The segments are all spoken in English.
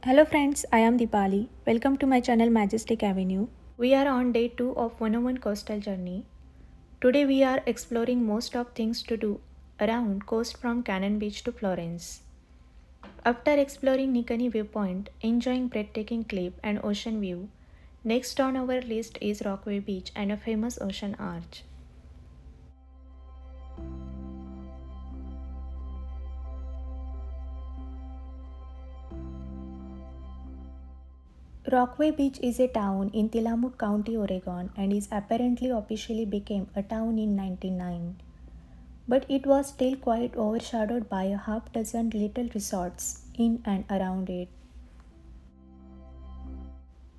Hello friends, I am Deepali. Welcome to my channel Majestic Avenue. We are on day 2 of 101 coastal journey. Today we are exploring most of things to do around coast from Cannon Beach to Florence. After exploring Nikani viewpoint, enjoying breathtaking cliff and ocean view, next on our list is Rockaway Beach and a famous ocean arch. Rockaway Beach is a town in Tillamook County, Oregon and is apparently officially became a town in 1909. But it was still quite overshadowed by a half dozen little resorts in and around it.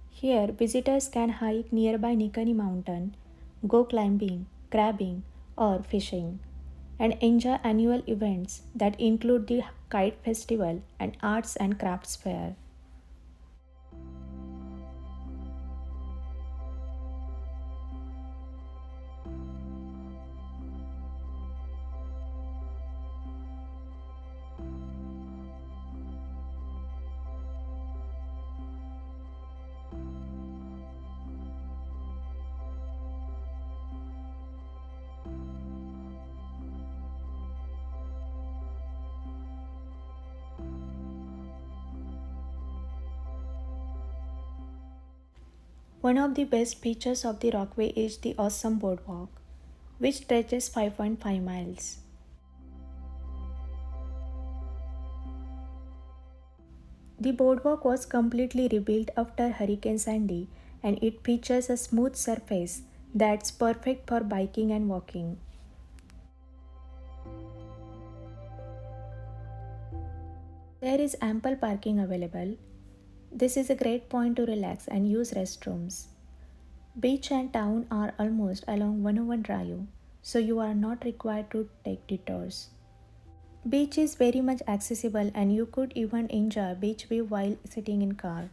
Here, visitors can hike nearby Nikani Mountain, go climbing, crabbing, or fishing, and enjoy annual events that include the Kite Festival and Arts and Crafts Fair. One of the best features of the Rockaway is the awesome Boardwalk, which stretches 5.5 miles. The boardwalk was completely rebuilt after Hurricane Sandy and it features a smooth surface that's perfect for biking and walking. There is ample parking available. This is a great point to relax and use restrooms. Beach and town are almost along 101 Drive, so you are not required to take detours. Beach is very much accessible and you could even enjoy beach view while sitting in car.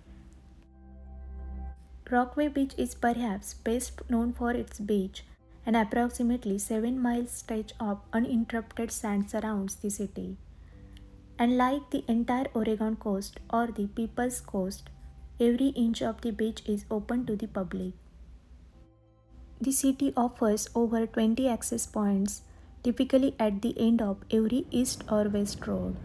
Rockaway Beach is perhaps best known for its beach, an approximately 7 mile stretch of uninterrupted sand surrounds the city. And like the entire Oregon coast or the People's Coast, every inch of the beach is open to the public. The city offers over 20 access points, typically at the end of every east or west road.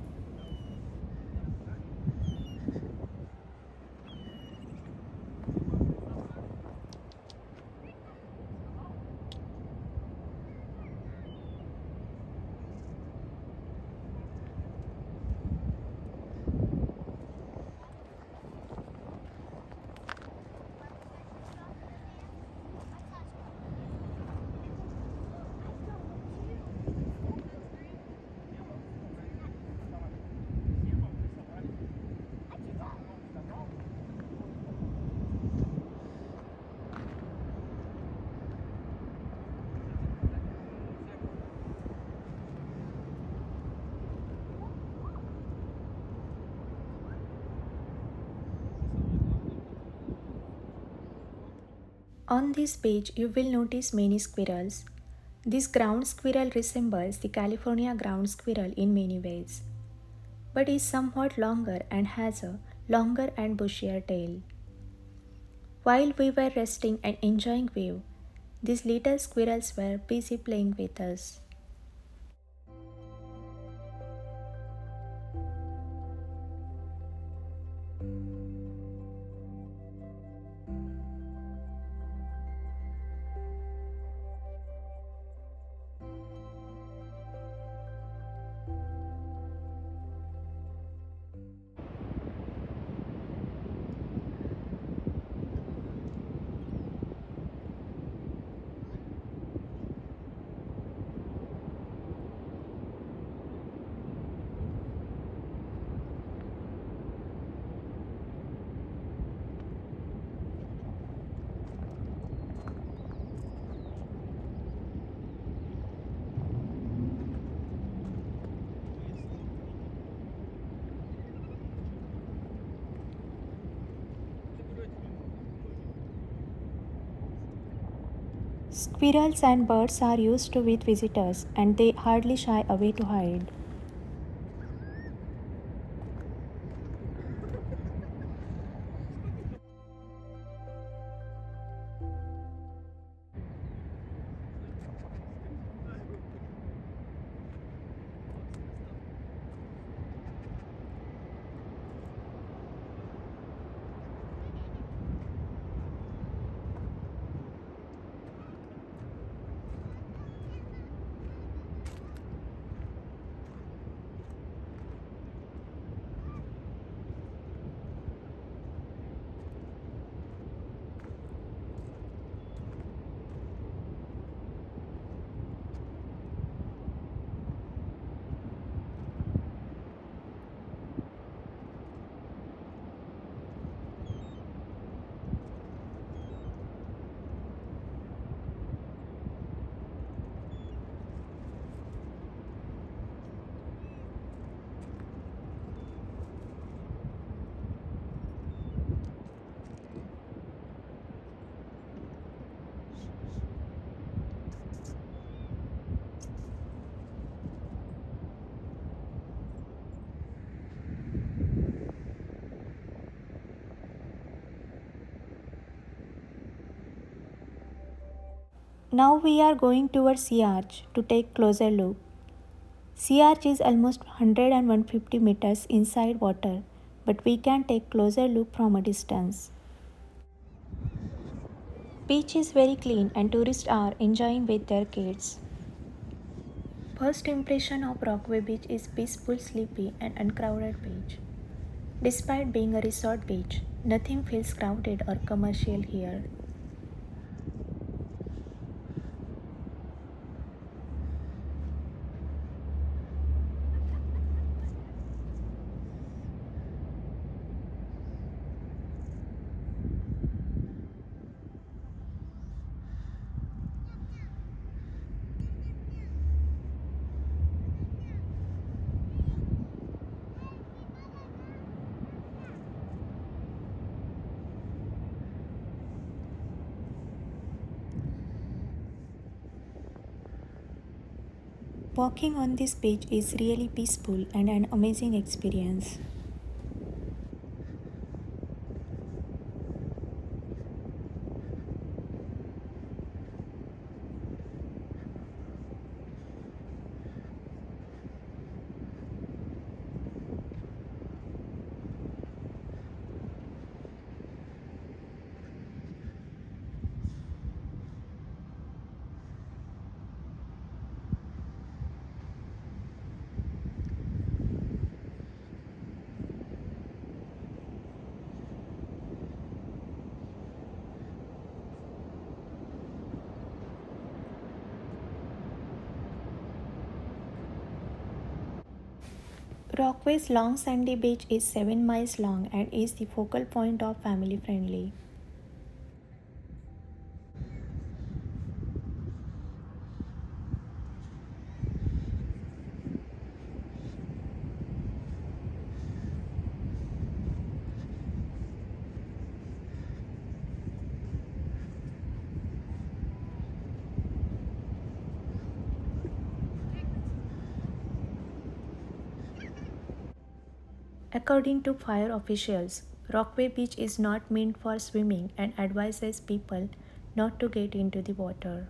On this page, you will notice many squirrels. This ground squirrel resembles the California ground squirrel in many ways, but is somewhat longer and has a longer and bushier tail. While we were resting and enjoying view, these little squirrels were busy playing with us. Squirrels and birds are used to with visitors and they hardly shy away to hide. Now we are going towards Sea Arch to take closer look. Sea Arch is almost 100 and 150 meters inside water, but we can take closer look from a distance. Beach is very clean and tourists are enjoying with their kids. First impression of Rockaway Beach is peaceful, sleepy and uncrowded beach. Despite being a resort beach, nothing feels crowded or commercial here. Walking on this beach is really peaceful and an amazing experience. Rockway's long sandy beach is 7 miles long and is the focal point of family friendly. According to fire officials, Rockaway Beach is not meant for swimming and advises people not to get into the water.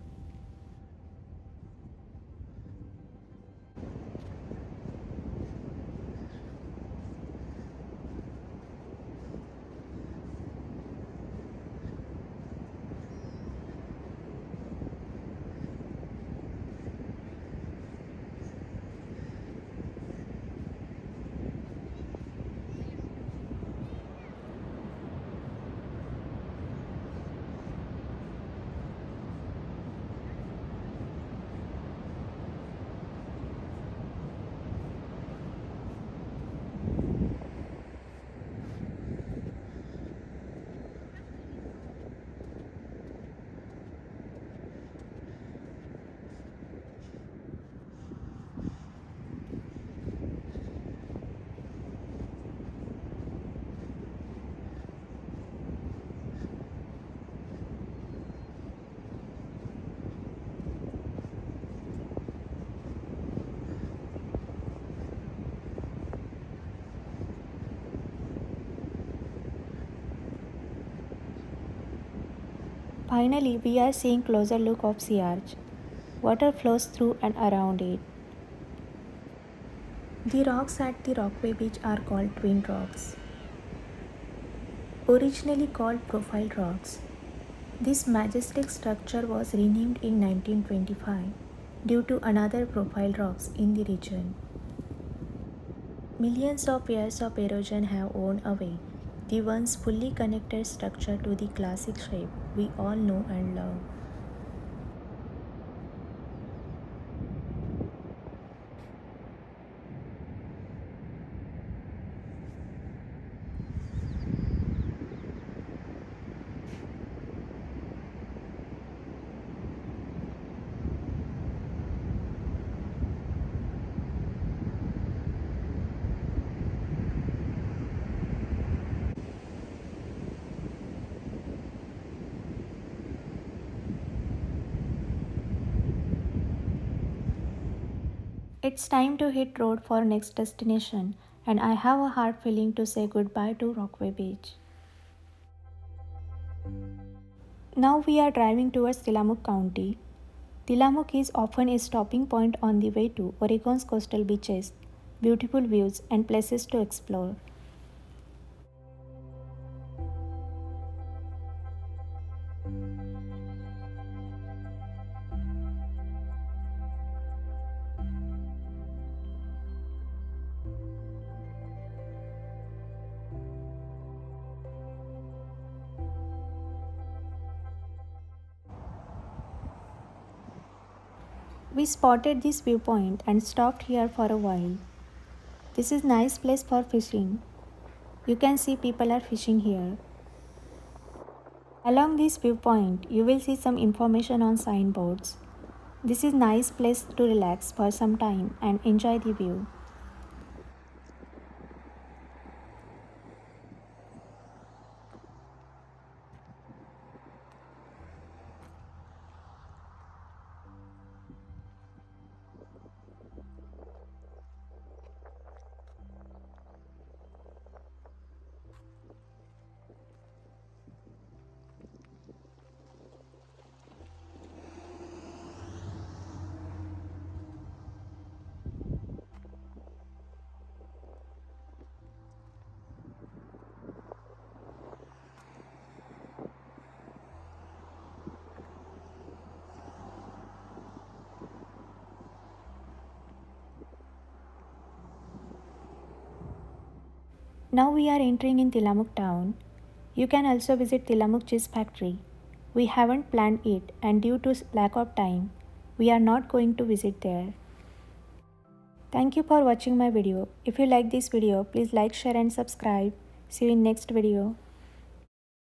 Finally, we are seeing closer look of Sea Arch. Water flows through and around it. The rocks at the Rockaway Beach are called twin rocks. Originally called profile rocks, this majestic structure was renamed in 1925 due to another profile rocks in the region. Millions of years of erosion have worn away the once fully connected structure to the classic shape we all know and love. It's time to hit road for next destination and I have a hard feeling to say goodbye to Rockaway Beach. Now we are driving towards Tillamook County. Tillamook is often a stopping point on the way to Oregon's coastal beaches, beautiful views, and places to explore. We spotted this viewpoint and stopped here for a while. This is nice place for fishing. You can see people are fishing here. Along this viewpoint, you will see some information on signboards. This is nice place to relax for some time and enjoy the view. Now we are entering in Tillamook town. You can also visit Tillamook cheese factory. We haven't planned it and due to lack of time, we are not going to visit there. Thank you for watching my video. If you like this video, please like, share and subscribe. See you in next video.